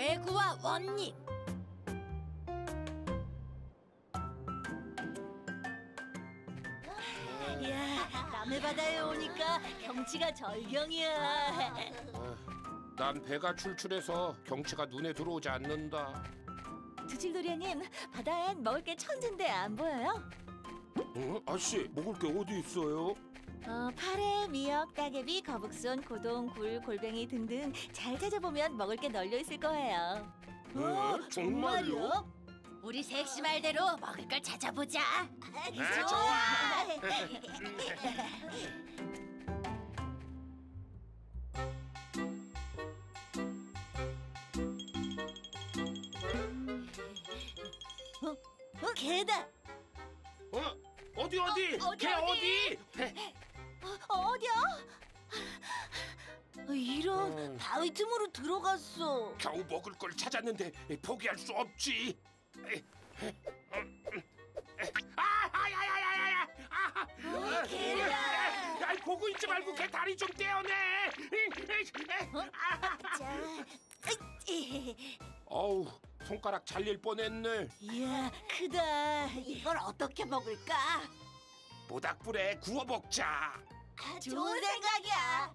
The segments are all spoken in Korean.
외구와 원님. 이야, 남해 바다에 오니까 경치가 절경이야. 난 배가 출출해서 경치가 눈에 들어오지 않는다. 두칠도련님, 바다엔 먹을 게 천진데 안 보여요? 아씨, 먹을 게 어디 있어요? 파래, 미역, 따개비, 거북손, 고동, 굴, 골뱅이 등등 잘 찾아보면 먹을 게 널려 있을 거예요. 정말요? 우리 섹시 말대로 먹을 걸 찾아보자. 좋아. 개다. 어디? 걔 어디? 어디야? 이런 바위 틈으로 들어갔어. 겨우 먹을 걸 찾았는데 포기할 수 없지. 개다. 보고 있지 말고 걔 다리 좀 떼어내. 어우, 손가락 잘릴 뻔했네. 이야, 크다. 이걸 어떻게 먹을까? 모닥불에 구워 먹자. 좋은 생각이야.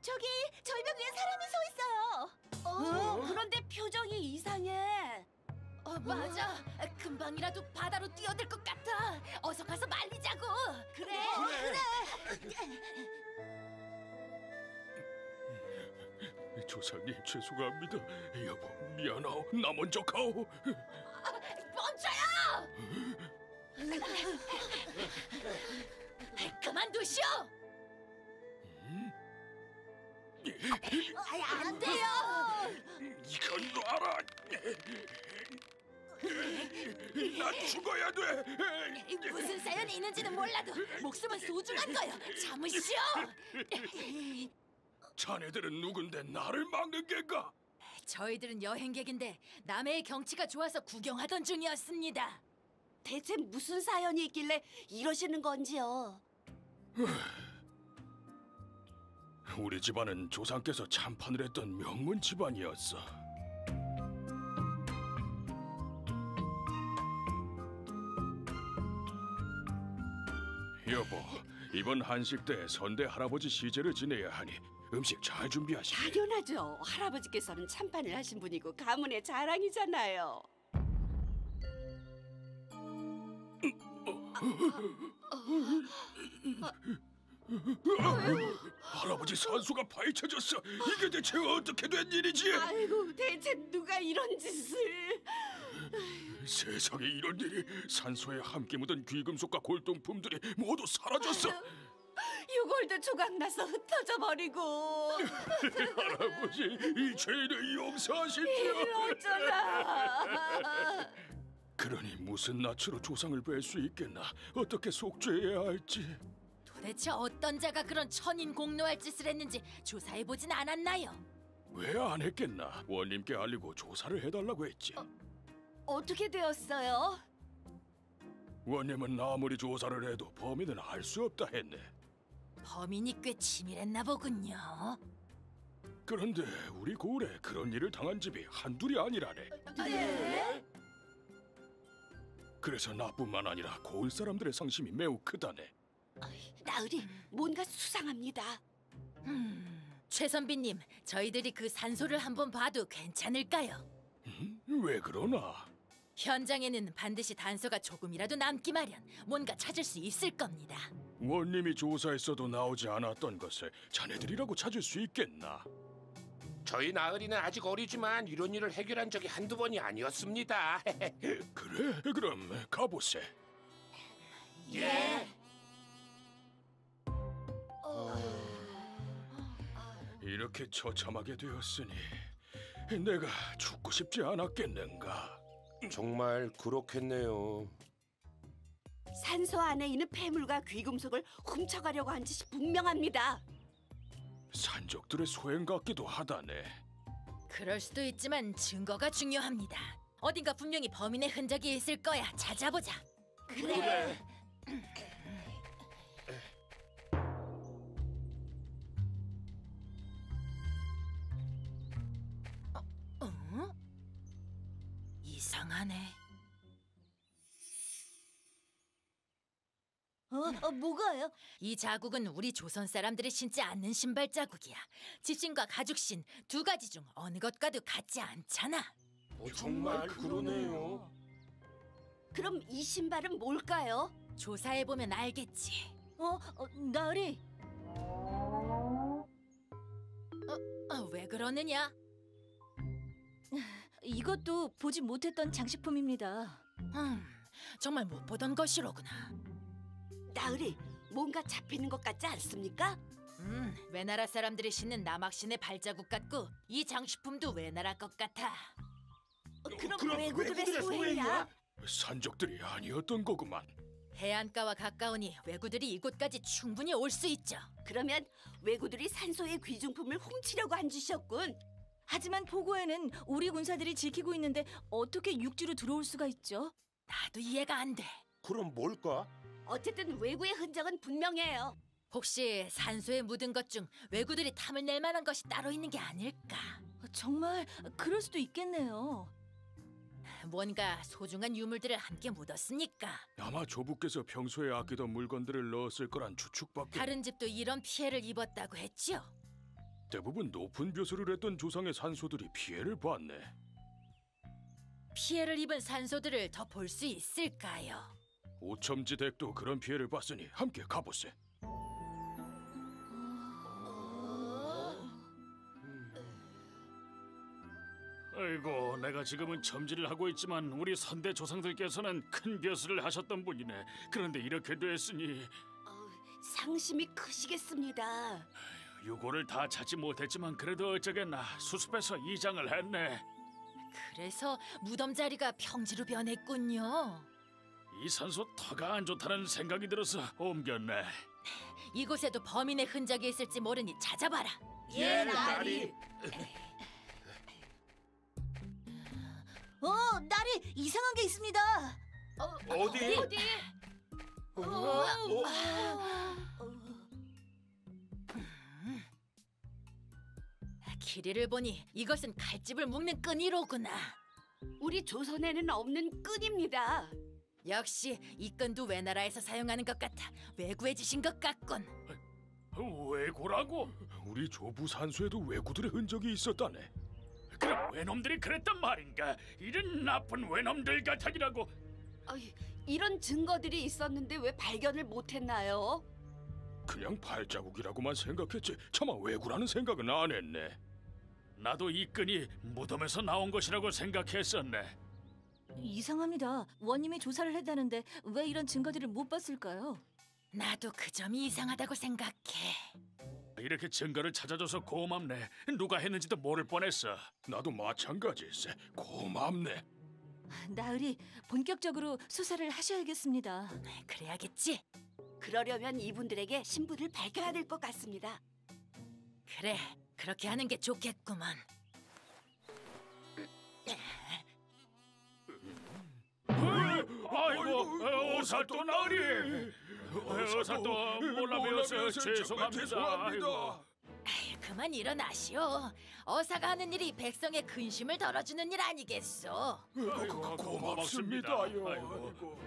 저기 절벽 위에 사람이 서 있어요. 그런데 표정이 이상해. 맞아. 금방이라도 바다로 뛰어들 것 같아. 어서 가서 말리자고. 그래. 조상님 죄송합니다. 여보 미안하오. 나 먼저 가오. 멈춰요. 그만두시오. 안 돼요. 이건 놔라. 난 죽어야 돼. 무슨 사연이 있는지는 몰라도 목숨은 소중한 거요. 참으시오. 자네들은 누군데 나를 막는 겐가? 저희들은 여행객인데 남해의 경치가 좋아서 구경하던 중이었습니다. 대체 무슨 사연이 있길래 이러시는 건지요? 우리 집안은 조상께서 참판을 했던 명문 집안이었어. 여보, 이번 한식 때 선대 할아버지 시제를 지내야 하니 음식 잘 준비하시게. 당연하죠. 할아버지께서는 참판을 하신 분이고 가문의 자랑이잖아요. 할아버지 산소가 파헤쳐졌어. 이게 대체 어떻게 된 일이지? 아이고, 대체 누가 이런 짓을... 세상에 이런 일이. 산소에 함께 묻은 귀금속과 골동품들이 모두 사라졌어. 유골도 조각나서 흩어져 버리고... 할아버지, 이 죄인을 용서하십시오. 어쩌나... 그러니 무슨 낯으로 조상을 뵐 수 있겠나? 어떻게 속죄해야 할지. 도대체 어떤 자가 그런 천인공노할 짓을 했는지 조사해보진 않았나요? 왜 안 했겠나? 원님께 알리고 조사를 해달라고 했지. 어떻게 되었어요? 원님은 아무리 조사를 해도 범인은 알 수 없다 했네. 범인이 꽤 치밀했나 보군요. 그런데 우리 고을에 그런 일을 당한 집이 한둘이 아니라네. 네? 그래서 나뿐만 아니라 고을 사람들의 상심이 매우 크다네. 나으리, 뭔가 수상합니다. 최 선비님, 저희들이 그 산소를 한번 봐도 괜찮을까요? 왜 그러나? 현장에는 반드시 단서가 조금이라도 남기 마련. 뭔가 찾을 수 있을 겁니다. 원님이 조사했어도 나오지 않았던 것을 자네들이라고 찾을 수 있겠나? 저희 나으리는 아직 어리지만 이런 일을 해결한 적이 한두 번이 아니었습니다. 그래? 그럼 가보세. 예. 이렇게 처참하게 되었으니 내가 죽고 싶지 않았겠는가? 정말 그렇겠네요. 산소 안에 있는 폐물과 귀금속을 훔쳐가려고 한 짓이 분명합니다. 산적들의 소행 같기도 하다네. 그럴 수도 있지만 증거가 중요합니다. 어딘가 분명히 범인의 흔적이 있을 거야. 찾아보자. 그래. 어? 이상하네. 뭐가요? 이 자국은 우리 조선 사람들이 신지 않는 신발 자국이야. 집신과 가죽신 두 가지 중 어느 것과도 같지 않잖아. 정말 그러네요. 그럼 이 신발은 뭘까요? 조사해보면 알겠지. 나으리. 왜 그러느냐? 이것도 보지 못했던 장식품입니다. 정말 못 보던 것이로구나. 나으리, 뭔가 잡히는 것 같지 않습니까? 외나라 사람들이 신는 남학신의 발자국 같고 이 장식품도 외나라 것 같아. 그럼 외구들의 소행이야? 산적들이 아니었던 거구만. 해안가와 가까우니 왜구들이 이곳까지 충분히 올 수 있죠. 그러면 외구들이 산소의 귀중품을 훔치려고 한 짓이었군. 하지만 포고에는 우리 군사들이 지키고 있는데 어떻게 육지로 들어올 수가 있죠? 나도 이해가 안 돼. 그럼 뭘까? 어쨌든 외구의 흔적은 분명해요. 혹시 산소에 묻은 것 중 왜구들이 탐을 낼 만한 것이 따로 있는 게 아닐까? 정말 그럴 수도 있겠네요. 뭔가 소중한 유물들을 함께 묻었으니까. 아마 조부께서 평소에 아끼던 물건들을 넣었을 거란 추측밖에. 다른 집도 이런 피해를 입었다고 했지요. 대부분 높은 벼슬을 했던 조상의 산소들이 피해를 봤네. 피해를 입은 산소들을 더 볼 수 있을까요? 오첨지 댁도 그런 피해를 봤으니 함께 가보세. 아이고, 내가 지금은 첨지를 하고 있지만 우리 선대 조상들께서는 큰 벼슬을 하셨던 분이네. 그런데 이렇게 됐으니 상심이 크시겠습니다. 유골을 다 찾지 못했지만 그래도 어쩌겠나 수습해서 이장을 했네. 그래서 무덤 자리가 평지로 변했군요. 이 산소 터가 안 좋다는 생각이 들어서 옮겼네. 이곳에도 범인의 흔적이 있을지 모르니 찾아봐라. 예, 나리. 나리 이상한 게 있습니다. 어디? 길이를 보니 이것은 칼집을 묶는 끈이로구나. 우리 조선에는 없는 끈입니다. 역시 이 끈도 외나라에서 사용하는 것 같아. 외구해 주신 것 같군. 왜고라고? 우리 조부 산소에도 왜구들의 흔적이 있었다네. 그럼 외놈들이 그랬단 말인가? 이런 나쁜 외놈들 같으니라고. 이런 증거들이 있었는데 왜 발견을 못했나요? 그냥 발자국이라고만 생각했지 차마 왜구라는 생각은 안 했네. 나도 이 끈이 무덤에서 나온 것이라고 생각했었네. 이상합니다. 원님이 조사를 했다는데 왜 이런 증거들을 못 봤을까요? 나도 그 점이 이상하다고 생각해. 이렇게 증거를 찾아줘서 고맙네. 누가 했는지도 모를 뻔했어. 나도 마찬가지일세. 고맙네. 나으리 본격적으로 수사를 하셔야겠습니다. 그래야겠지. 그러려면 이분들에게 신분을 밝혀야 될 것 같습니다. 그래, 그렇게 하는 게 좋겠구만. 아이고, 오사또 나으리. 오사또 몰라 배워서 죄송합니다. 아이고. 그만 일어나시오. 어사가 하는 일이 백성의 근심을 덜어주는 일 아니겠소. 고맙습니다요. 아이고.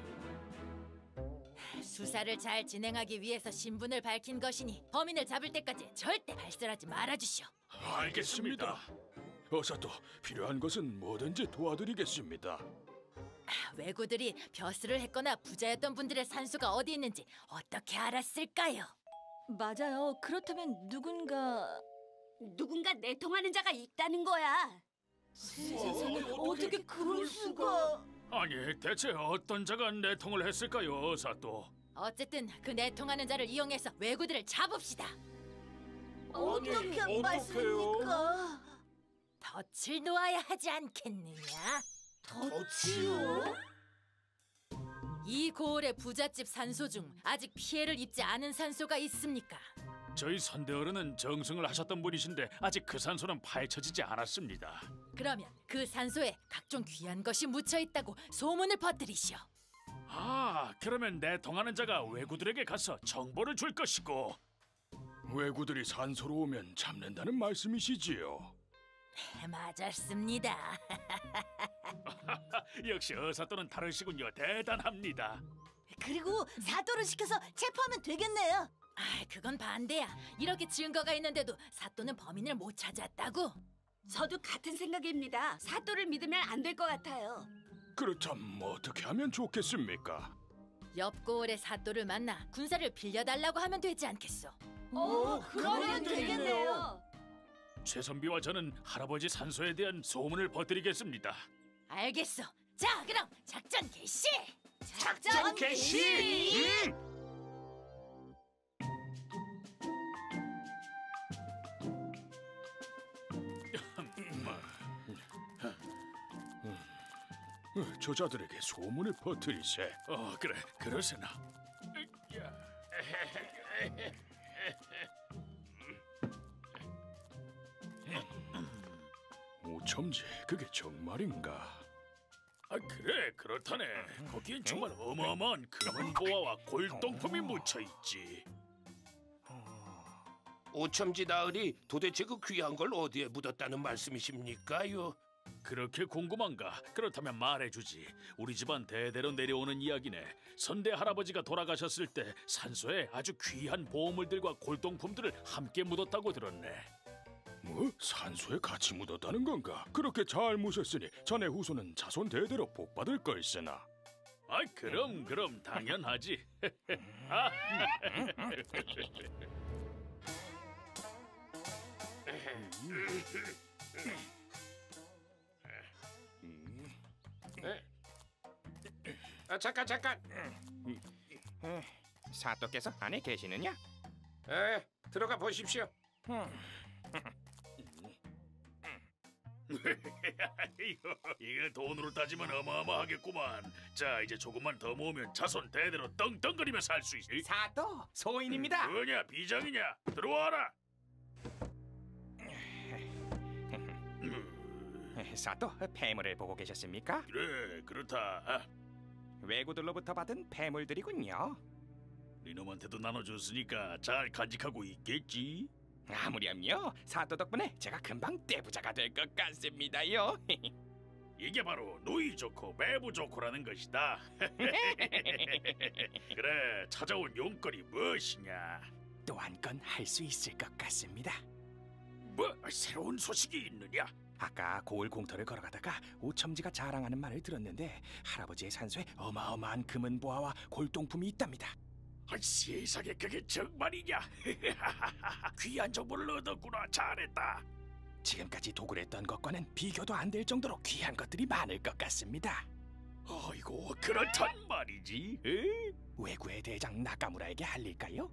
수사를 잘 진행하기 위해서 신분을 밝힌 것이니 범인을 잡을 때까지 절대 발설하지 말아주시오. 알겠습니다. 어서 또 필요한 것은 뭐든지 도와드리겠습니다. 왜구들이 벼슬을 했거나 부자였던 분들의 산소가 어디 있는지 어떻게 알았을까요? 맞아요. 그렇다면 누군가 내통하는 자가 있다는 거야. 세상에 어떻게 그럴 수가? 아니, 대체 어떤 자가 내통을 했을까요, 오사또? 어쨌든 그 내통하는 자를 이용해서 왜구들을 잡읍시다. 어떻게 말씀입니까? 덫을 놓아야 하지 않겠느냐? 덫이요? 이 고을의 부잣집 산소 중 아직 피해를 입지 않은 산소가 있습니까? 저희 선대 어른은 정승을 하셨던 분이신데 아직 그 산소는 파헤쳐지지 않았습니다. 그러면 그 산소에 각종 귀한 것이 묻혀 있다고 소문을 퍼뜨리시오. 아, 그러면 내 통하는 자가 왜구들에게 가서 정보를 줄 것이고. 왜구들이 산소로 오면 잡는다는 말씀이시지요? 맞았습니다. 역시 어사또는 다르시군요. 대단합니다. 그리고 사또를 시켜서 체포하면 되겠네요. 아, 그건 반대야. 이렇게 증거가 있는데도 사또는 범인을 못 찾았다고? 저도 같은 생각입니다. 사또를 믿으면 안 될 것 같아요. 그렇다면 어떻게 하면 좋겠습니까? 옆 고을의 사또를 만나 군사를 빌려달라고 하면 되지 않겠소? 그러면 되겠네요. 최선비와 저는 할아버지 산소에 대한 소문을 퍼뜨리겠습니다. 알겠어. 자, 그럼 작전 개시! 작전 개시! 저자들에게 소문을 퍼뜨리세. 그래, 그러세나. 오첨지, 그게 정말인가? 아, 그래, 그렇다네. 거기엔 정말 어마어마한 금은보화와 골동품이 묻혀있지. 오첨지 나으리 도대체 그 귀한 걸 어디에 묻었다는 말씀이십니까요? 그렇게 궁금한가? 그렇다면 말해주지. 우리 집안 대대로 내려오는 이야기네. 선대 할아버지가 돌아가셨을 때 산소에 아주 귀한 보물들과 골동품들을 함께 묻었다고 들었네. 뭐? 산소에 같이 묻었다는 건가? 그렇게 잘 묻었으니 자네 후손은 자손 대대로 복받을 걸세나. 아, 그럼 당연하지. 잠깐. 사또께서 안에 계시느냐? 들어가 보십시오. 이거 돈으로 따지면 어마어마하겠구만. 자, 이제 조금만 더 모으면 자손 대대로 떵떵거리며 살 수 있지. 사또 소인입니다. 뭐냐, 비장이냐? 들어와라. 사또 폐물을 보고 계셨습니까? 그래, 그렇다. 왜구들로부터 받은 폐물들이군요. 니놈한테도 나눠줬으니까 잘 간직하고 있겠지? 아무렴요. 사또 덕분에 제가 금방 떼부자가 될 것 같습니다요. 이게 바로 누이 좋고 매부 좋고라는 것이다. 그래, 찾아온 용건이 무엇이냐? 또 한 건 할 수 있을 것 같습니다. 뭐 새로운 소식이 있느냐? 아까 고을 공터를 걸어가다가 오첨지가 자랑하는 말을 들었는데 할아버지의 산소에 어마어마한 금은보화와 골동품이 있답니다. 아, 세상에 그게 정말이냐? 귀한 정보를 얻었구나. 잘했다. 지금까지 도굴했던 것과는 비교도 안 될 정도로 귀한 것들이 많을 것 같습니다. 아이고, 그렇단 말이지. 에? 왜구의 대장 나카무라에게 알릴까요?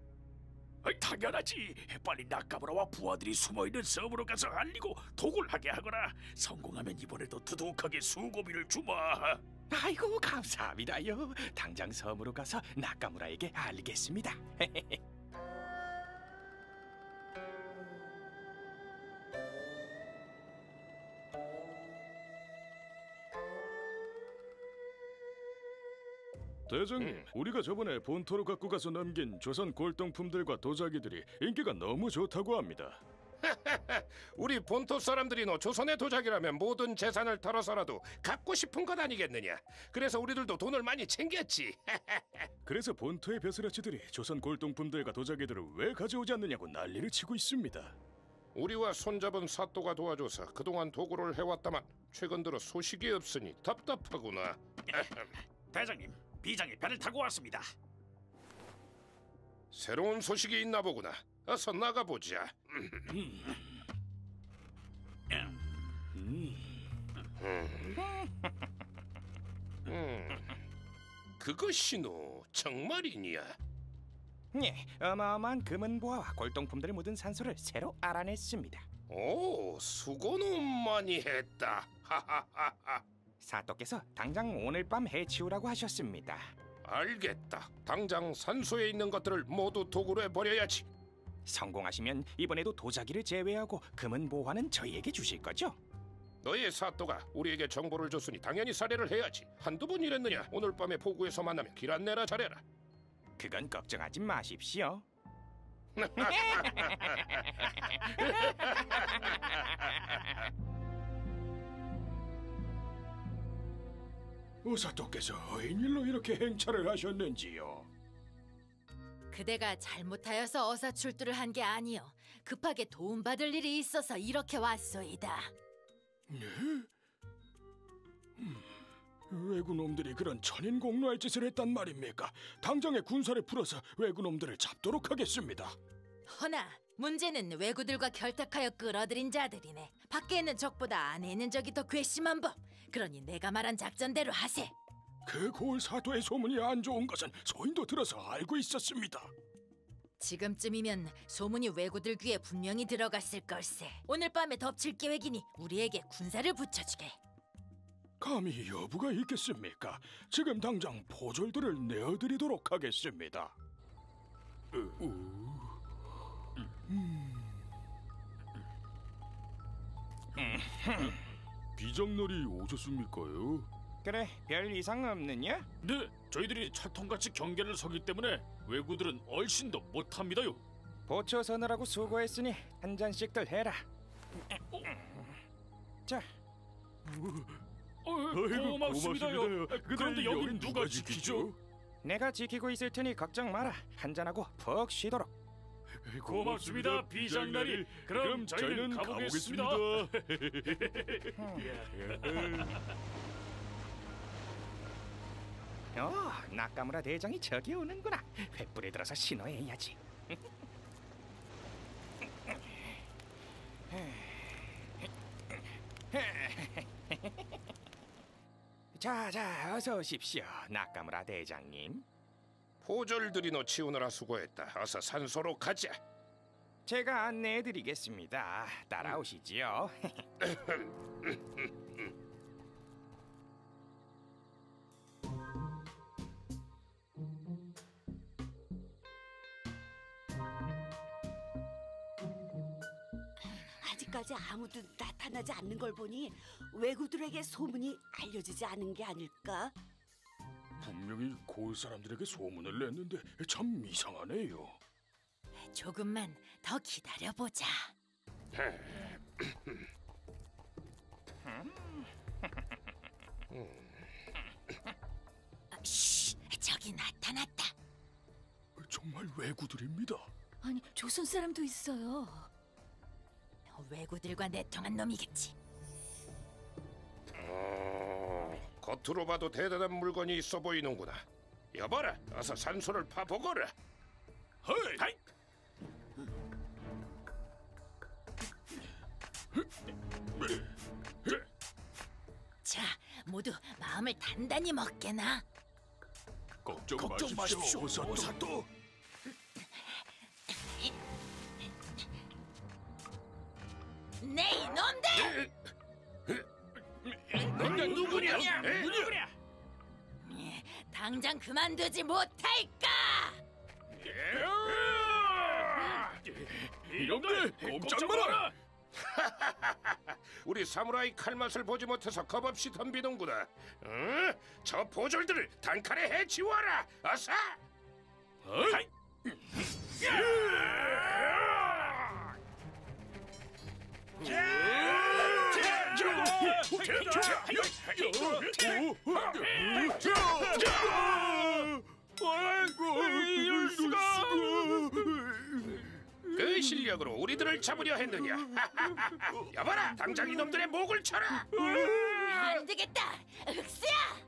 당연하지. 빨리 나카무라와 부하들이 숨어있는 섬으로 가서 알리고 도굴하게 하거나 성공하면 이번에도 두둑하게 수고비를 주마. 아이고, 감사합니다요. 당장 섬으로 가서 나카무라에게 알리겠습니다. 대장님, 우리가 저번에 본토로 갖고 가서 남긴 조선 골동품들과 도자기들이 인기가 너무 좋다고 합니다. 우리 본토 사람들이너 조선의 도자기라면 모든 재산을 털어서라도 갖고 싶은 것 아니겠느냐. 그래서 우리들도 돈을 많이 챙겼지. 그래서 본토의 벼슬아치들이 조선 골동품들과 도자기들을 왜 가져오지 않느냐고 난리를 치고 있습니다. 우리와 손잡은 사또가 도와줘서 그동안 도굴을 해왔다만 최근 들어 소식이 없으니 답답하구나. 대장님, 비장이 배를 타고 왔습니다. 새로운 소식이 있나 보구나. 어서 나가보자. 그것이노 정말이냐? 예, 어마어마한 금은보화와 골동품들을 묻은 산소를 새로 알아냈습니다. 오, 수고는 많이 했다. 하하하하. 사또께서 당장 오늘 밤 해치우라고 하셨습니다. 알겠다. 당장 산소에 있는 것들을 모두 도굴해 버려야지. 성공하시면 이번에도 도자기를 제외하고 금은 보화는 저희에게 주실 거죠? 너의 사또가 우리에게 정보를 줬으니 당연히 살해를 해야지. 한두 번 일했느냐. 오늘 밤에 포구에서 만나면 길 안내나 잘해라. 그건 걱정하지 마십시오. 오사또께서 웬일로 이렇게 행차를 하셨는지요? 그대가 잘못하여서 어사 출두를 한 게 아니요. 급하게 도움받을 일이 있어서 이렇게 왔소이다. 네? 왜구놈들이 그런 천인공노할 짓을 했단 말입니까? 당장에 군사를 풀어서 왜구놈들을 잡도록 하겠습니다. 허나 문제는 왜구들과 결탁하여 끌어들인 자들이네. 밖에 있는 적보다 안에 있는 적이 더 괘씸한 법. 그러니 내가 말한 작전대로 하세. 그 고을 사도의 소문이 안 좋은 것은 소인도 들어서 알고 있었습니다. 지금쯤이면 소문이 왜구들 귀에 분명히 들어갔을 걸세. 오늘 밤에 덮칠 계획이니 우리에게 군사를 붙여주게. 감히 여부가 있겠습니까? 지금 당장 포졸들을 내어드리도록 하겠습니다. 비장날이 오셨습니까요? 그래, 별 이상 없느냐? 네, 저희들이 철통같이 경계를 서기 때문에 왜구들은 얼씬도 못합니다요. 보초 서느라고 수고했으니 한 잔씩들 해라. 자, 고맙습니다요. 그런데 여긴 누가 지키죠? 내가 지키고 있을 테니 걱정 마라. 한 잔하고 푹 쉬도록. 고맙습니다, 비장날이. 그럼 저희는 가보겠습니다. 나카무라 대장이 저기 오는구나. 횃불에 들어서 신호해야지. 자, 어서 오십시오, 나카무라 대장님. 포졸들이 치우느라 수고했다. 어서 산소로 가자. 제가 안내해드리겠습니다. 따라오시지요. 아직까지 아무도 나타나지 않는 걸 보니 왜구들에게 소문이 알려지지 않은 게 아닐까? 분명히 고을 사람들에게 소문을 냈는데 참 이상하네요. 조금만 더 기다려보자. 쉬, 저기 나타났다. 정말 왜구들입니다. 아니, 조선 사람도 있어요. 왜구들과 내통한 놈이겠지. 겉으로 봐도 대단한 물건이 있어 보이는구나. 여봐라, 어서 산소를 파보거라. 하이! 자, 모두 마음을 단단히 먹게나. 걱정 마십시오, 오사또. 네 이놈들! 넌 누구냐? 당장 그만두지 못할까? 이놈들 꼼짝 마라! 우리 사무라이 칼맛을 보지 못해서 겁없이 덤비는구나. 응? 저 포졸들을 단칼에 해치워라. 어서! 이럴 수가! 그 실력으로 우리들을 잡으려 했느냐? 여봐라, 당장 이놈들의 목을 쳐라. 안 되겠다, 흑수야!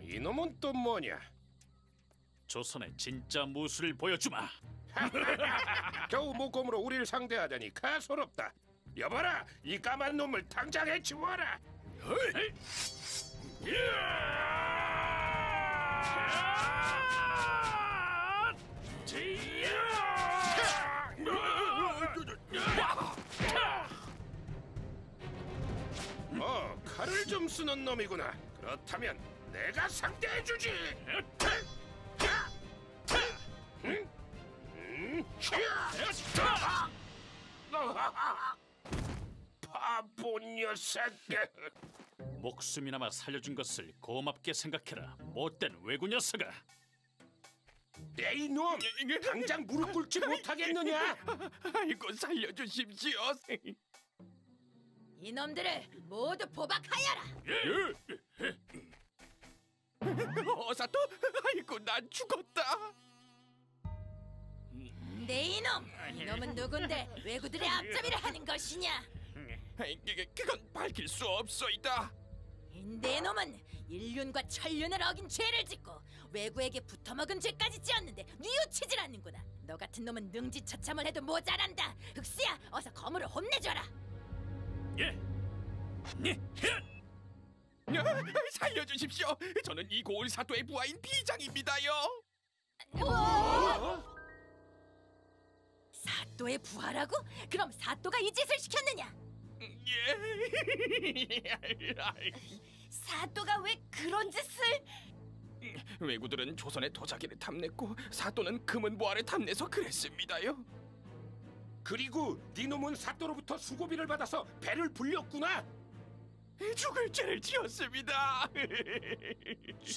이놈은 또 뭐냐? 조선의 진짜 무술을 보여주마. 겨우 목검으로 우리를 상대하다니 가소롭다. 여봐라, 이 까만 놈을 당장 해치워라. 칼을 좀 쓰는 놈이구나. 그렇다면 내가 상대해주지. 바보 녀석. 목숨이나마 살려준 것을 고맙게 생각해라. 못된 외구 녀석아. 내 이놈, 당장 무릎 꿇지 못하겠느냐? 아이고 살려주십시오. 이놈들을 모두 포박하여라. 어사또, 아이고 난 죽었다. 내 이놈은 누군데 외구들의 앞잡이를 하는 것이냐? 그건 밝힐 수 없소이다. 내 놈은 인륜과 천륜을 어긴 죄를 짓고 외구에게 붙어먹은 죄까지 지었는데 뉘우치질 않는구나. 너 같은 놈은 능지처참을 해도 모자란다. 흑수야, 어서 거물을 혼내줘라. 예. 살려주십시오. 저는 이 고을 사또의 부하인 비장입니다요. 사또의 부하라고? 그럼 사또가 이 짓을 시켰느냐? 예. 사또가 왜 그런 짓을? 외구들은 조선의 도자기를 탐냈고 사또는 금은 보화를 탐내서 그랬습니다요. 그리고 네 놈은 사또로부터 수고비를 받아서 배를 불렸구나. 죽을 죄를 지었습니다.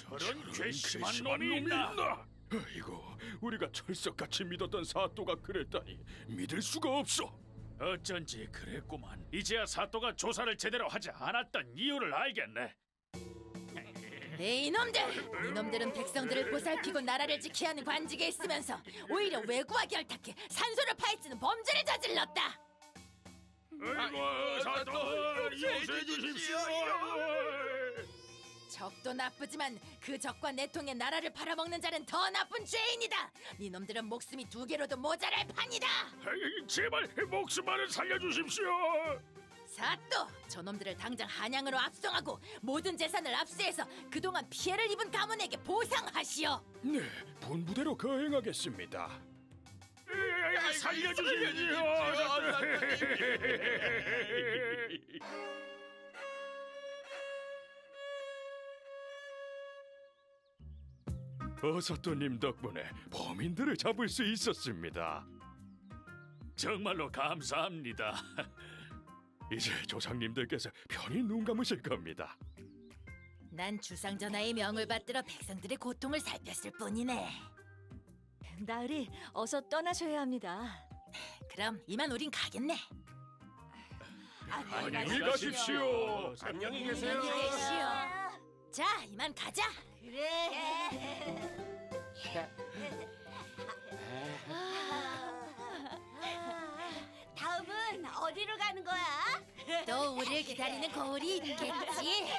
저런 괘씸한 놈이 있나? 아이고, 우리가 철석같이 믿었던 사또가 그랬다니 믿을 수가 없어. 어쩐지 그랬구만. 이제야 사또가 조사를 제대로 하지 않았던 이유를 알겠네. 네 이놈들은 백성들을 보살피고 나라를 지켜야 하는 관직에 있으면서 오히려 외구와 결탁해 산소를 파헤치는 범죄를 저질렀다. 아이고, 사또 용서해 주십시오. 적도 나쁘지만 그 적과 내통의 나라를 팔아먹는 자는 더 나쁜 죄인이다. 네 놈들은 목숨이 2개로도 모자랄 판이다. 제발 목숨만을 살려주십시오. 사또, 저놈들을 당장 한양으로 압송하고 모든 재산을 압수해서 그동안 피해를 입은 가문에게 보상하시오. 네, 분부대로 거행하겠습니다. 살려주십시오. 어사또님 덕분에 범인들을 잡을 수 있었습니다. 정말로 감사합니다. 이제 조상님들께서 편히 눈 감으실 겁니다. 난 주상전하의 명을 받들어 백성들의 고통을 살폈을 뿐이네. 나으리, 어서 떠나셔야 합니다. 그럼 이만 우린 가겠네. 안녕히 가십시오. 안녕히 계세요. 자, 이만 가자. 다음은 어디로 가는 거야? 또 우리를 기다리는 거울이 있겠지.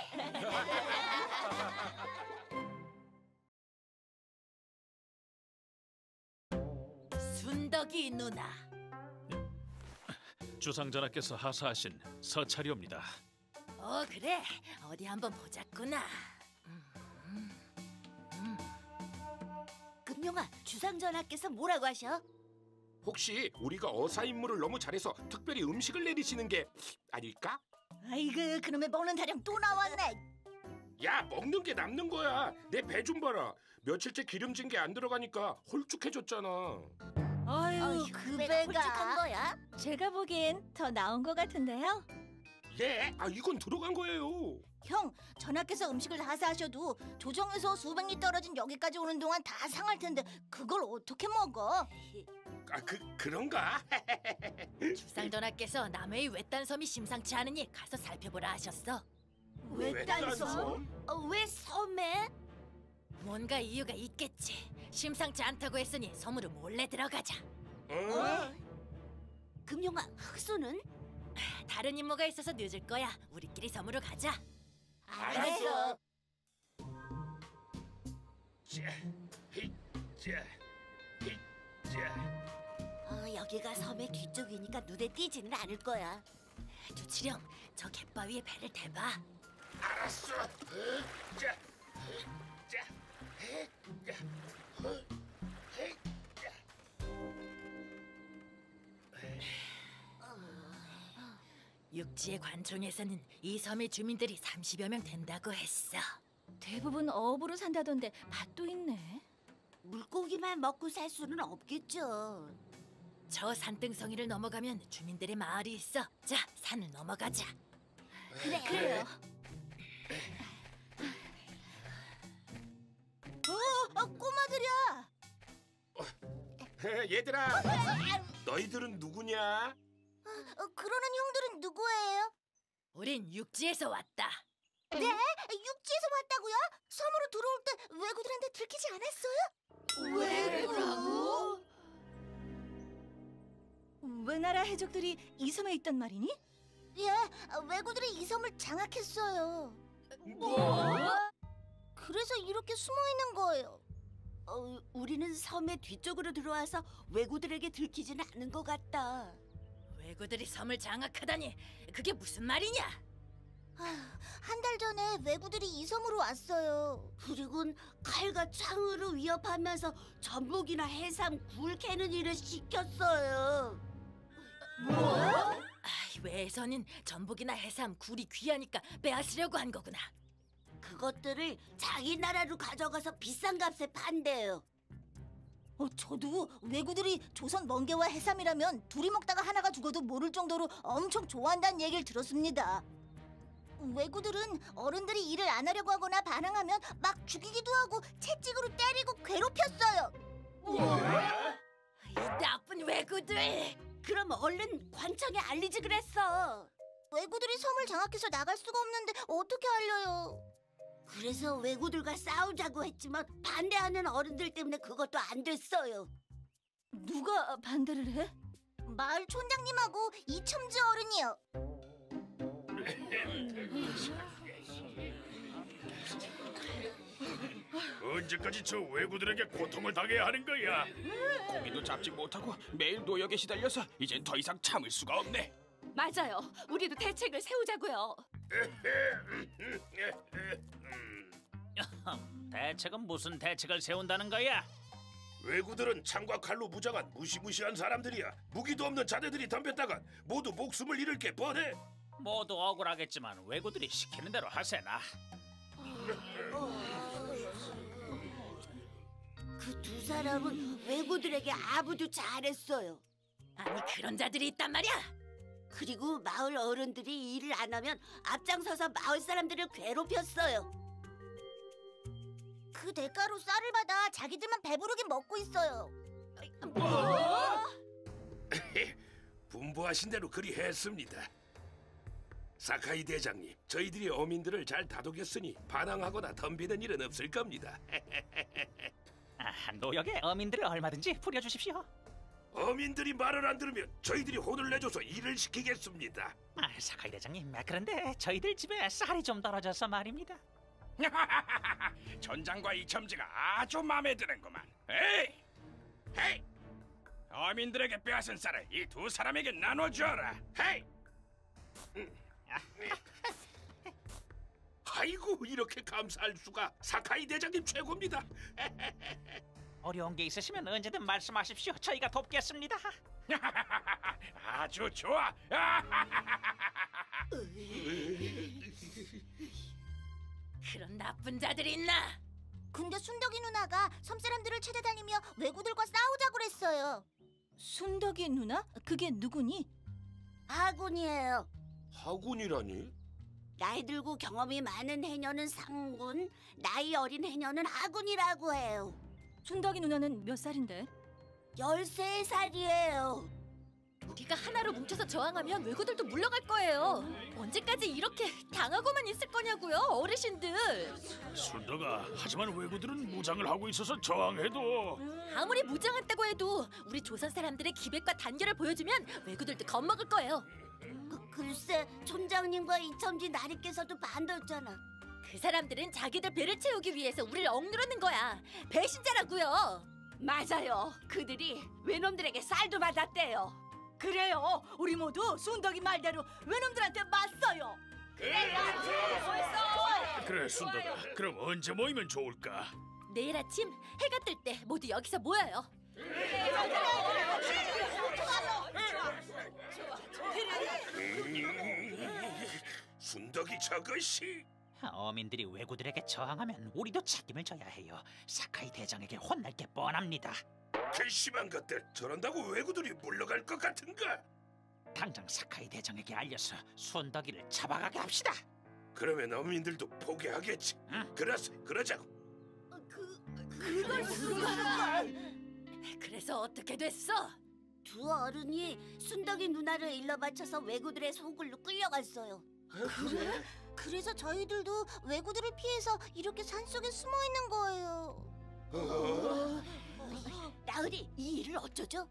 순덕이 누나. 주상전하께서 하사하신 서찰이옵니다. 그래. 어디 한번 보자꾸나. 금룡아, 주상전하께서 뭐라고 하셔? 혹시 우리가 어사 임무를 너무 잘해서 특별히 음식을 내리시는 게 아닐까? 아이고, 그놈의 먹는 타령 또 나왔네. 야, 먹는 게 남는 거야. 내 배 좀 봐라. 며칠째 기름진 게 안 들어가니까 홀쭉해졌잖아. 아유, 그 배가 홀쭉한 거야? 제가 보기엔 더 나은 것 같은데요. 예, 이건 들어간 거예요. 형, 전하께서 음식을 다 사셔도 조정에서 수백 리 떨어진 여기까지 오는 동안 다 상할 텐데 그걸 어떻게 먹어? 그런가? 주상전하께서 남해의 외딴 섬이 심상치 않으니 가서 살펴보라 하셨어. 외딴 섬? 왜 섬에? 뭔가 이유가 있겠지. 심상치 않다고 했으니 섬으로 몰래 들어가자. 금룡아, 흑수는? 다른 임무가 있어서 늦을 거야. 우리끼리 섬으로 가자. 알았어. 여기가 섬의 뒤쪽이니까 눈에 띄지는 않을 거야. 주치령, 저 갯바위에 배를 대봐. 알았어. 육지의 관청에서는 이 섬의 주민들이 30여 명 된다고 했어. 대부분 어업으로 산다던데 밭도 있네. 물고기만 먹고 살 수는 없겠죠. 저 산등성이를 넘어가면 주민들의 마을이 있어. 자, 산을 넘어가자. 그래요. 꼬마들이야. 얘들아, 너희들은 누구냐? 그러는 형들은 누구예요? 우린 육지에서 왔다. 네? 육지에서 왔다고요? 섬으로 들어올 때 외구들한테 들키지 않았어요? 왜라고? 외나라 해적들이 이 섬에 있단 말이니? 예, 외구들이 이 섬을 장악했어요. 뭐? 그래서 이렇게 숨어 있는 거예요. 우리는 섬의 뒤쪽으로 들어와서 왜구들에게 들키지는 않은 것 같다. 왜구들이 섬을 장악하다니 그게 무슨 말이냐? 한 달 전에 외구들이 이 섬으로 왔어요. 그리곤 칼과 창으로 위협하면서 전복이나 해삼, 굴 캐는 일을 시켰어요. 외에서는 전복이나 해삼, 굴이 귀하니까 빼앗으려고 한 거구나. 그것들을 자기 나라로 가져가서 비싼 값에 판대요. 저도 외구들이 조선 멍게와 해삼이라면 둘이 먹다가 하나가 죽어도 모를 정도로 엄청 좋아한다는 얘기를 들었습니다. 외구들은 어른들이 일을 안 하려고 하거나 반항하면 막 죽이기도 하고 채찍으로 때리고 괴롭혔어요. 이 나쁜 왜구들! 그럼 얼른 관청에 알리지 그랬어. 외구들이 섬을 장악해서 나갈 수가 없는데 어떻게 알려요? 그래서 왜구들과 싸우자고 했지만 반대하는 어른들 때문에 그것도 안 됐어요. 누가 반대를 해? 마을 촌장님하고 이첨지 어른이요. 언제까지 저 왜구들에게 고통을 당해야 하는 거야? 고기도 잡지 못하고 매일 노역에 시달려서 이젠 더 이상 참을 수가 없네. 맞아요. 우리도 대책을 세우자고요. 대책은 무슨 대책을 세운다는 거야? 왜구들은 창과 칼로 무장한 무시무시한 사람들이야. 무기도 없는 자네들이 덤볐다간 모두 목숨을 잃을 게 뻔해. 모두 억울하겠지만 왜구들이 시키는 대로 하세나. 그 두 사람은 왜구들에게 아부도 잘했어요. 아니 그런 자들이 있단 말이야. 그리고 마을 어른들이 일을 안 하면 앞장서서 마을 사람들을 괴롭혔어요. 그 대가로 쌀을 받아 자기들만 배부르게 먹고 있어요. 분부하신 대로 그리 했습니다. 사카이 대장님, 저희들이 어민들을 잘 다독였으니 반항하거나 덤비는 일은 없을 겁니다. 노역에 어민들을 얼마든지 부려주십시오. 어민들이 말을 안 들으면 저희들이 혼을 내줘서 일을 시키겠습니다. 사카이 대장님, 그런데 저희들 집에 쌀이 좀 떨어져서 말입니다. 전장과 이첨지가 아주 마음에 드는구만. 에이! 헤이! 어민들에게 빼앗은 쌀을 이 두 사람에게 나눠주어라. 헤이! 아이고, 이렇게 감사할 수가. 사카이 대장님 최고입니다. 어려운 게 있으시면 언제든 말씀하십시오. 저희가 돕겠습니다. 아주 좋아. 그런 나쁜 자들이 있나? 근데 순덕이 누나가 섬 사람들을 찾아다니며 외구들과 싸우자고 그랬어요. 순덕이 누나? 그게 누구니? 하군이에요. 하군이라니? 나이 들고 경험이 많은 해녀는 상군, 나이 어린 해녀는 하군이라고 해요. 순덕이 누나는 몇 살인데? 13살이에요. 우리가 하나로 뭉쳐서 저항하면 왜구들도 물러갈 거예요. 언제까지 이렇게 당하고만 있을 거냐고요, 어르신들. 순덕아, 하지만 왜구들은 무장을 하고 있어서 저항해도 아무리 무장했다고 해도 우리 조선 사람들의 기백과 단결을 보여주면 왜구들도 겁먹을 거예요. 글쎄, 촌장님과 이첨지 나리께서도 반대했잖아. 그 사람들은 자기들 배를 채우기 위해서 우리를 억누르는 거야. 배신자라고요. 맞아요. 그들이 외놈들에게 쌀도 받았대요. 그래요. 우리 모두 순덕이 말대로 외놈들한테 맞서요. 그래 순덕아, 그럼 언제 모이면 좋을까? 내일 아침 해가 뜰 때 모두 여기서 모여요. 순덕이 저것이. 어민들이 왜구들에게 저항하면 우리도 책임을 져야 해요. 사카이 대장에게 혼날 게 뻔합니다. 괘씸한 것들, 저런다고 왜구들이 물러갈 것 같은가? 당장 사카이 대장에게 알려서 순덕이를 잡아가게 합시다. 그러면 어민들도 포기하겠지. 응. 그러자고. 그럴 수가. 그래서 어떻게 됐어? 두 어른이 순덕이 누나를 일러 바쳐서 왜구들의 소굴로 끌려갔어요. 그래? 그래서 저희들도 왜구들을 피해서 이렇게 산속에 숨어 있는 거예요. 나으리, 이 일을 어쩌죠?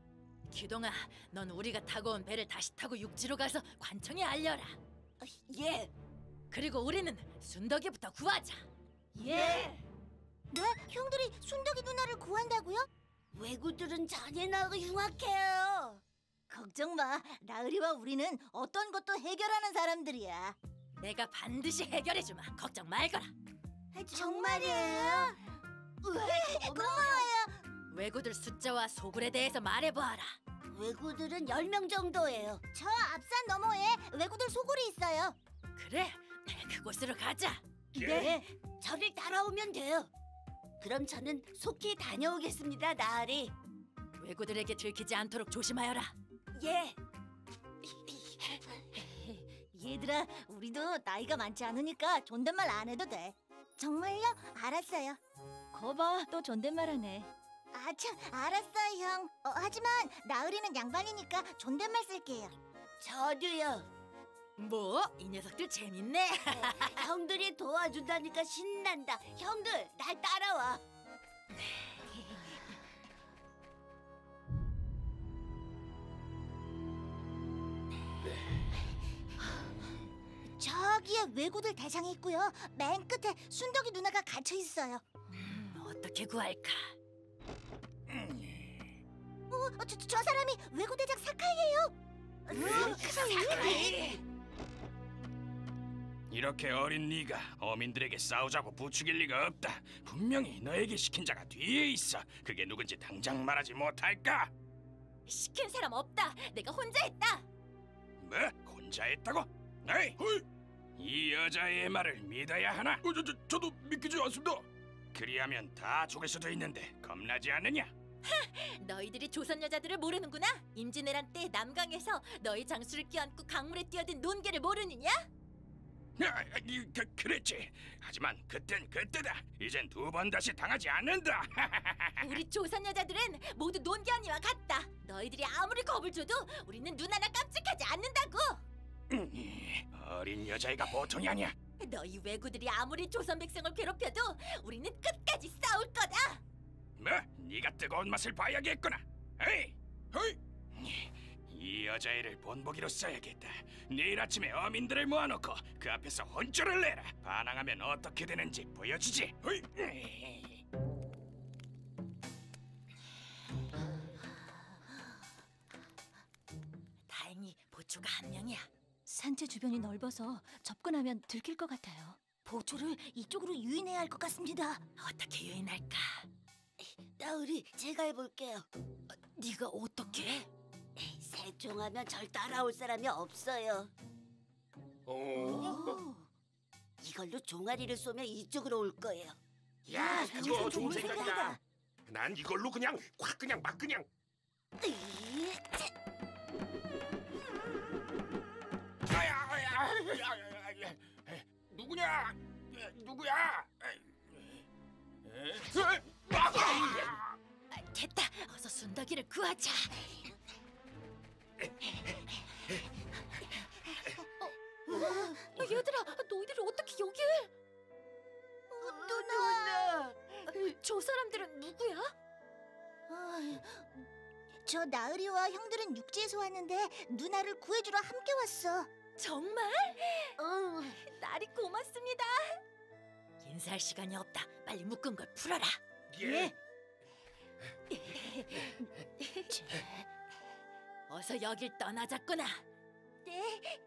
기동아, 넌 우리가 타고 온 배를 다시 타고 육지로 가서 관청에 알려라. 예. 그리고 우리는 순덕이부터 구하자. 예. 네? 형들이 순덕이 누나를 구한다고요? 왜구들은 잔인하고 흉악해요. 걱정 마. 나으리와 우리는 어떤 것도 해결하는 사람들이야. 내가 반드시 해결해주마. 걱정 말거라. 정말이에요? 고마워요. 왜구들 숫자와 소굴에 대해서 말해보아라. 왜구들은 10명 정도예요. 저 앞산 너머에 왜구들 소굴이 있어요. 그래, 그곳으로 가자. 네. 저를 따라오면 돼요. 그럼 저는 속히 다녀오겠습니다, 나으리. 왜구들에게 들키지 않도록 조심하여라. 예. 얘들아, 우리도 나이가 많지 않으니까 존댓말 안 해도 돼. 정말요? 알았어요. 거봐, 또 존댓말하네. 아, 참, 알았어요, 형. 하지만 나으리는 양반이니까 존댓말 쓸게요. 저도요. 뭐? 이 녀석들 재밌네. 형들이 도와준다니까 신난다. 형들, 날 따라와. 저기에 왜구들 대장이 있고요. 맨 끝에 순덕이 누나가 갇혀 있어요. 어떻게 구할까? 저 사람이 왜구 대장 사카이예요. 이렇게 어린 네가 어민들에게 싸우자고 부추길 리가 없다. 분명히 너에게 시킨 자가 뒤에 있어. 그게 누군지 당장 말하지 못할까? 시킨 사람 없다. 내가 혼자 했다. 뭐? 혼자 했다고? 에이! 이 여자의 말을 믿어야 하나? 저도 믿기지 않습니다. 그리하면 다 죽을 수도 있는데 겁나지 않느냐? 너희들이 조선 여자들을 모르는구나. 임진왜란 때 남강에서 너희 장수를 껴안고 강물에 뛰어든 논개를 모르느냐? 그랬지. 하지만 그땐 그때다. 이젠 두 번 다시 당하지 않는다. 우리 조선 여자들은 모두 논개 언니와 같다. 너희들이 아무리 겁을 줘도 우리는 눈 하나 깜찍하지 않는다고. 어린 여자애가 보통이 아니야. 너희 왜구들이 아무리 조선 백성을 괴롭혀도 우리는 끝까지 싸울 거다. 뭐? 네가 뜨거운 맛을 봐야겠구나. 에이! 이 여자애를 본보기로 써야겠다. 내일 아침에 어민들을 모아놓고 그 앞에서 혼쭐을 내라. 반항하면 어떻게 되는지 보여주지. 다행히 보초가 한 명이야. 산채 주변이 넓어서 접근하면 들킬 것 같아요. 보초를 이쪽으로 유인해야 할 것 같습니다. 어떻게 유인할까? 나으리, 제가 해볼게요. 네가 어떻게? 세종하면 절 따라올 사람이 없어요. 이걸로 종아리를 쏘면 이쪽으로 올 거예요. 야, 그거 좋은 생각이다. 생각이다. 난 이걸로 그냥 확 그냥 막 그냥. 누구냐? 누구야? 됐다. 어서 순덕이를 구하자. 얘들아, 너희들이 어떻게 여길? 누나! 저 사람들은 누구야? 저 나으리와 형들은 육지에서 왔는데 누나를 구해주러 함께 왔어. 정말? 날이 고맙습니다. 인사할 시간이 없다. 빨리 묶은 걸 풀어라. 예. 어서 여길 떠나자꾸나. 네.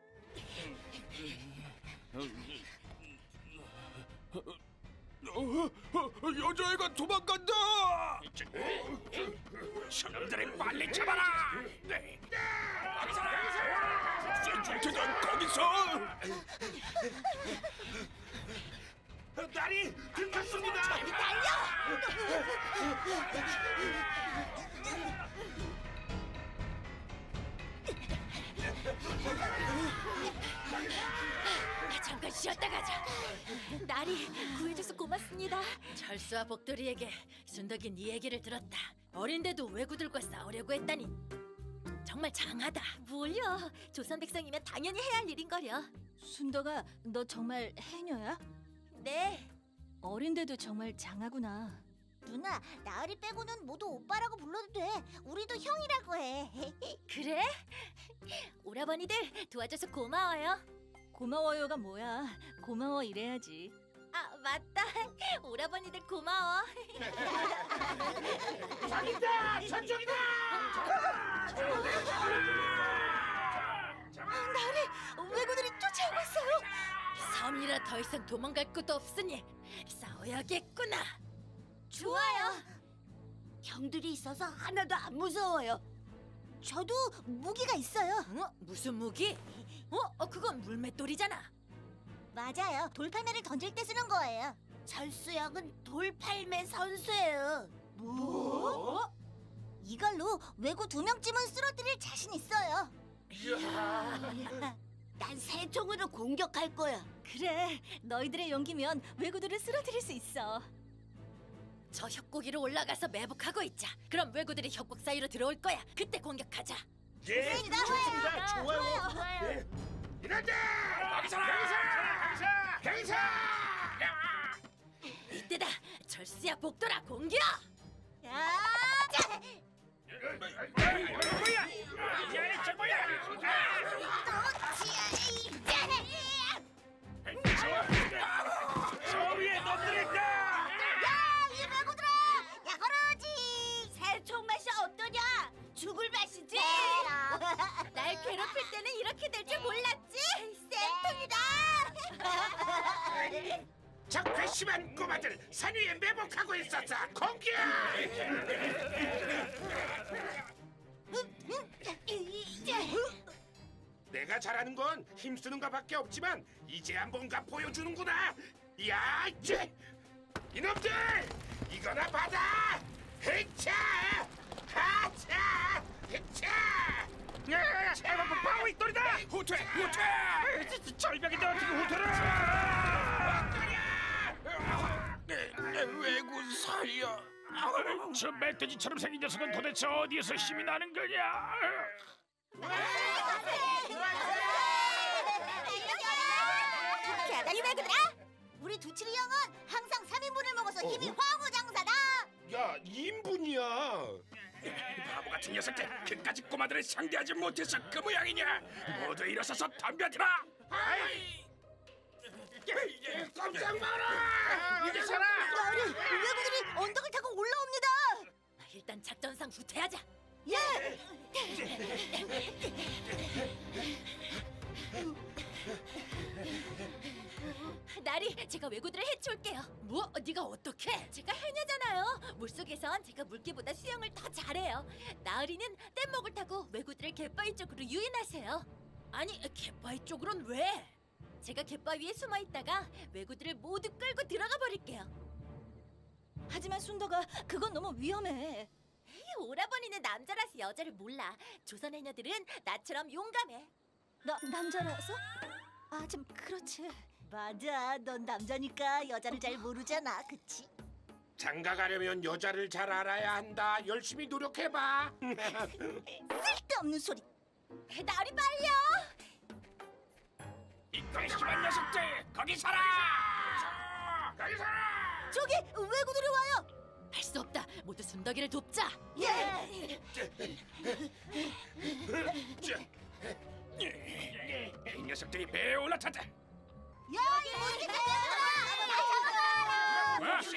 여자애가 도망간다. 저놈들을 빨리 잡아라. 거기서 거기서 날이 들켰습니다. 저리 달려! 잠깐 쉬었다 가자. 나리, 구해줘서 고맙습니다. 철수와 복돌이에게 순덕이 네 얘기를 들었다. 어린데도 왜구들과 싸우려고 했다니 정말 장하다. 뭘요? 조선 백성이면 당연히 해야 할 일인거려. 순덕아, 너 정말 해녀야? 네. 어린데도 정말 장하구나. 누나, 나으리 빼고는 모두 오빠라고 불러도 돼. 우리도 형이라고 해. 그래? 오라버니들 도와줘서 고마워요. 고마워요가 뭐야? 고마워 이래야지. 아, 맞다. 오라버니들 고마워. 저기다! 저쪽이다! 왜구들이 쫓아오고 있어요. 섬이라 더 이상 도망갈 곳도 없으니 싸워야겠구나. 좋아요. 형들이 있어서 하나도 안 무서워요. 저도 무기가 있어요. 무슨 무기? 그건 물맷돌이잖아. 맞아요. 돌팔매를 던질 때 쓰는 거예요. 철수 형은 돌팔매 선수예요. 뭐? 이걸로 외구 2명쯤은 쓰러뜨릴 자신 있어요. 난 새총으로 공격할 거야. 그래, 너희들의 용기면 왜구들을 쓰러뜨릴 수 있어. 저 협곡위로 올라가서 매복하고 있자. 그럼 왜구들이 협곡 사이로 들어올 거야. 그때 공격하자. 예, 좋습니다. 좋아요. 네. 이런데! 거기서! 이때다. 철수야, 복돌아, 공격! 저 위에 놈들이 있다. 이 외구들아! 야거러지! 새총 맛이 어떠냐? 죽을 맛이지? 날 괴롭힐 때는 이렇게 될 줄 몰랐지? 쌤통이다! 저 괘씸한 꼬마들 산 위에 매복하고 있었어. 공격! 내가 잘하는 건 힘쓰는 거밖에 없지만 이제야 뭔가 보여주는구나. 야, 이놈들! 이거나 받아! 헤차! 하차! 헤차! 바위 돌이다. 후퇴. 절벽인데 어떻게 후퇴를? 외구 살려. 저 멧돼지처럼 생긴 녀석은 도대체 어디에서 힘이 나는 거냐? 이 외구들아! 우리 두칠이 형은 항상 3인분을 먹어서 힘이 황후장사다! 야, 2인분이야. 바보 같은 녀석들, 그까짓 꼬마들을 상대하지 못해서 그 모양이냐? 모두 일어서서 덤벼들어. 깜짝 마라! 이게 살아! 나으리, 외구들이 언덕을 타고 올라옵니다! 일단 작전상 후퇴하자. 예! 나리, 제가 왜구들을 해치울게요. 뭐? 네가 어떻게? 제가 해녀잖아요. 물속에선 제가 물개보다 수영을 더 잘해요. 나으리는 뗏목을 타고 왜구들을 갯바위 쪽으로 유인하세요. 아니, 갯바위 쪽으론 왜? 제가 갯바위에 숨어 있다가 왜구들을 모두 끌고 들어가 버릴게요. 하지만 순덕아, 그건 너무 위험해. 오라버니는 남자라서 여자를 몰라. 조선 해녀들은 나처럼 용감해. 남자라서? 아, 좀 그렇지. 맞아, 넌 남자니까 여자를 잘 모르잖아, 그치? 장가 가려면 여자를 잘 알아야 한다. 열심히 노력해봐. 쓸데없는 소리! 나리 빨려! 이 괘씸한 녀석들, 거기 서라. 거기 서라. 저기 외구들이 와요! 할 수 없다. 모두 순덕이를 돕자. 예! 이 녀석들이 배에 올라탔다. 여기 못생겼다!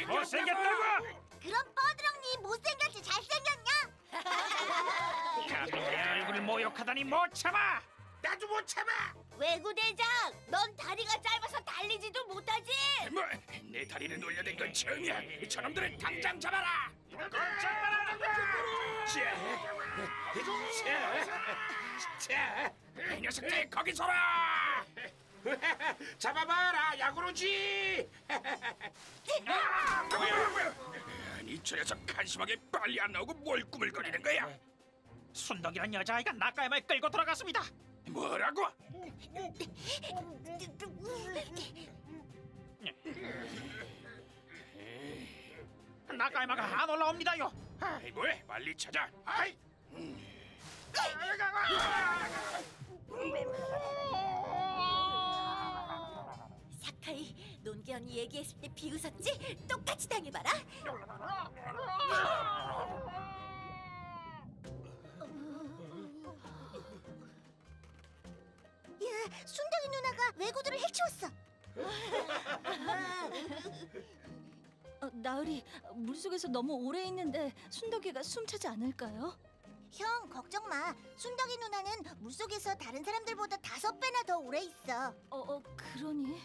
못생겼다고? 그럼 뻐드렁니 못생겼지 잘생겼냐? 감히 내 얼굴을 모욕하다니 못 참아. 나도 못 참아. 외구대장, 넌 다리가 짧아서 달리지도 못하지? 뭐, 내 다리를 놀려댄 건 처음이야. 저놈들을 당장 잡아라. 잡아라. 자, 이 녀석들 거기 서라. 잡아봐라, 야구로지. 뭐야? 아니 저 녀석 한심하게 빨리 안 나오고 뭘 꾸물거리는 거야? 순덕이란 여자아이가 나까야말 끌고 들어갔습니다. 뭐라고? 나까야마가 안 올라옵니다요. 아이 뭐해? 빨리 찾아. 아이. 사카이, 논기 언니 얘기했을 때 비웃었지? 똑같이 당해봐라. 야, 순덕이 누나가 왜구들을 해치웠어. 나으리, 물속에서 너무 오래 있는데 순덕이가 숨차지 않을까요? 형 걱정 마. 순덕이 누나는 물속에서 다른 사람들보다 5배나 더 오래 있어. 그러니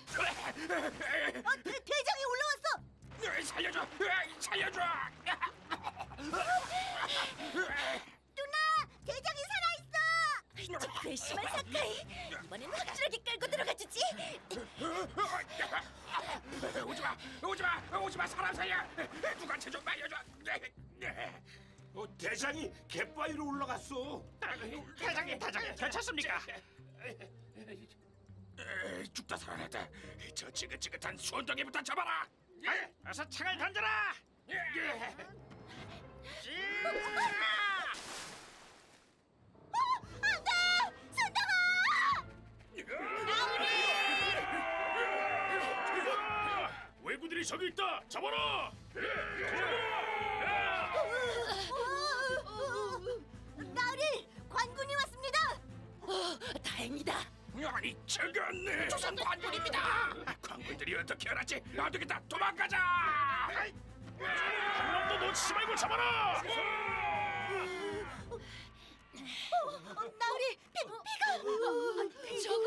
대장이 올라왔어. 살려줘! 살려줘! 누나, 대장이 살아있어. 저 괘씸한 사카이. 이번엔 확실하게 끌고 들어가주지. 오지마! 사람 살려! 누구한테 좀 말려줘! 대장이 갯바위로 올라갔어. 대장님, 괜찮습니까? 죽다 살아났다. 저 지긋지긋한 수원덩이부터 잡아라. 어서 창을 던져라. 외구들이 저기 있다. 잡아라. 나으리, 관군이 왔습니다. 다행이다. 아니 저건 조선 관군입니다. 관군들이 어떻게 알았지? 안 되겠다. 도망가자. 한 놈도 놓치지 말고 잡아라. 나으리, 피가. 저건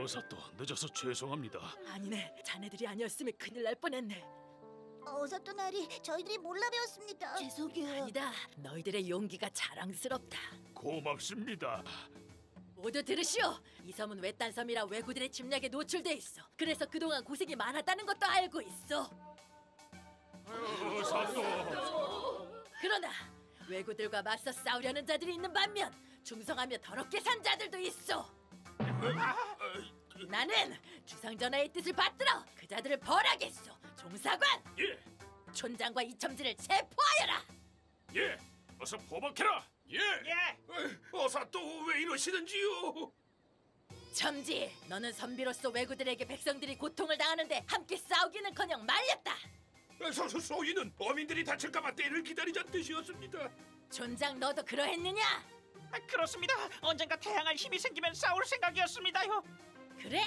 어사또 늦어서 죄송합니다. 아니네. 자네들이 아니었으면 큰일 날 뻔했네. 어서또 나리, 저희들이 몰라 배웠습니다. 죄송해요. 아니다. 너희들의 용기가 자랑스럽다. 고맙습니다. 모두 들으시오. 이 섬은 외딴 섬이라 왜구들의 침략에 노출돼 있어. 그래서 그동안 고생이 많았다는 것도 알고 있어. 어사또. 그러나 왜구들과 맞서 싸우려는 자들이 있는 반면 충성하며 더럽게 산 자들도 있어. 나는 주상전하의 뜻을 받들어 그 자들을 벌하겠소. 종사관, 예, 촌장과 이첨지를 체포하여라. 예. 어서 포박해라. 예. 어서 또 왜 이러시는지요? 첨지, 너는 선비로서 왜구들에게 백성들이 고통을 당하는데 함께 싸우기는커녕 말렸다. 소위는 어민들이 다칠까봐 때를 기다리자는 뜻이었습니다. 촌장, 너도 그러했느냐? 그렇습니다. 언젠가 태양할 힘이 생기면 싸울 생각이었습니다요. 그래,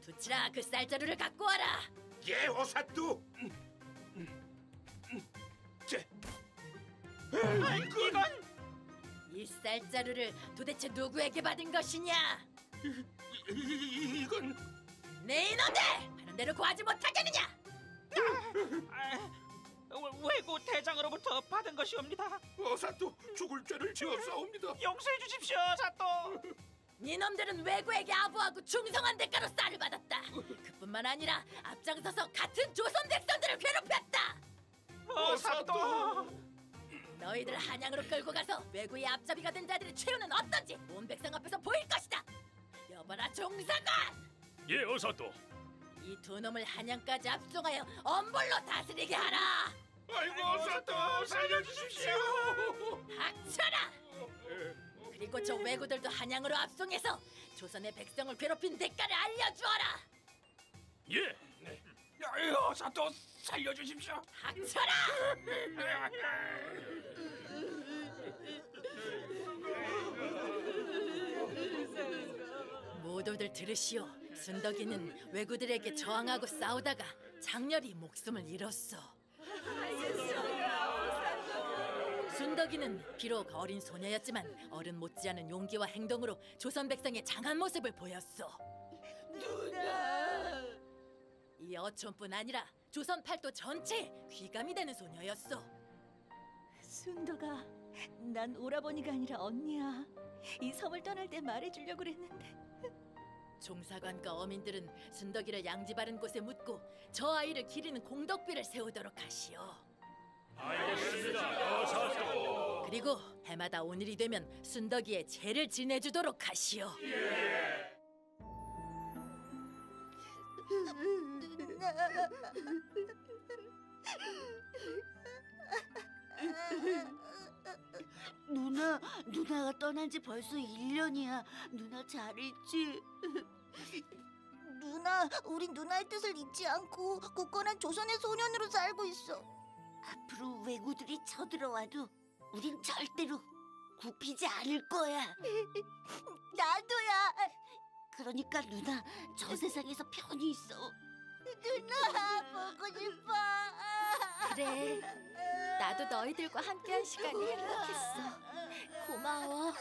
두치라 그 쌀자루를 갖고 와라. 예, 어사또. 이건 이 쌀자루를 도대체 누구에게 받은 것이냐? 이건 내 인원들! 하는 대로 구하지 못하겠느냐? 외구 대장으로부터 받은 것이옵니다. 어사또 죽을 죄를 지었사옵니다. 용서해 주십시오, 사또. 니놈들은 왜구에게 아부하고 충성한 대가로 쌀을 받았다. 그뿐만 아니라 앞장서서 같은 조선 백성들을 괴롭혔다. 사또. 너희들 한양으로 끌고 가서 왜구의 앞잡이가 된 자들의 최후는 어떤지 온 백성 앞에서 보일 것이다. 여봐라, 종사관! 예, 어사또. 이 두 놈을 한양까지 압송하여 엄벌로 다스리게 하라. 아이고, 어사또 살려주십시오. 닥쳐라! 그리고 저 왜구들도 한양으로 압송해서 조선의 백성을 괴롭힌 대가를 알려주어라. 예. 어사또 살려주십시오. 닥쳐라! 모두들 들으시오. 순덕이는 왜구들에게 저항하고 싸우다가 장렬히 목숨을 잃었어. 순덕이는 비록 어린 소녀였지만 어른 못지않은 용기와 행동으로 조선 백성의 장한 모습을 보였어. 누나! 이 어촌뿐 아니라 조선 팔도 전체에 귀감이 되는 소녀였어. 순덕아, 난 오라버니가 아니라 언니야. 이 섬을 떠날 때 말해주려고 그랬는데. 종사관과 어민들은 순덕이를 양지 바른 곳에 묻고 저 아이를 기리는 공덕비를 세우도록 하시오. 알겠습니다. 어서. 그리고 해마다 오늘이 되면 순덕이의 제를 지내주도록 하시오. 누나가 떠난 지 벌써 1년이야. 누나 잘 있지? 누나, 우린 누나의 뜻을 잊지 않고 굳건한 조선의 소년으로 살고 있어. 앞으로 왜구들이 쳐들어와도 우린 절대로 굽히지 않을 거야. 나도야. 그러니까 누나 저 세상에서 편히 있어. 누나, 보고 싶어. 그래, 나도 너희들과 함께한 시간이 행복했어. 고마워.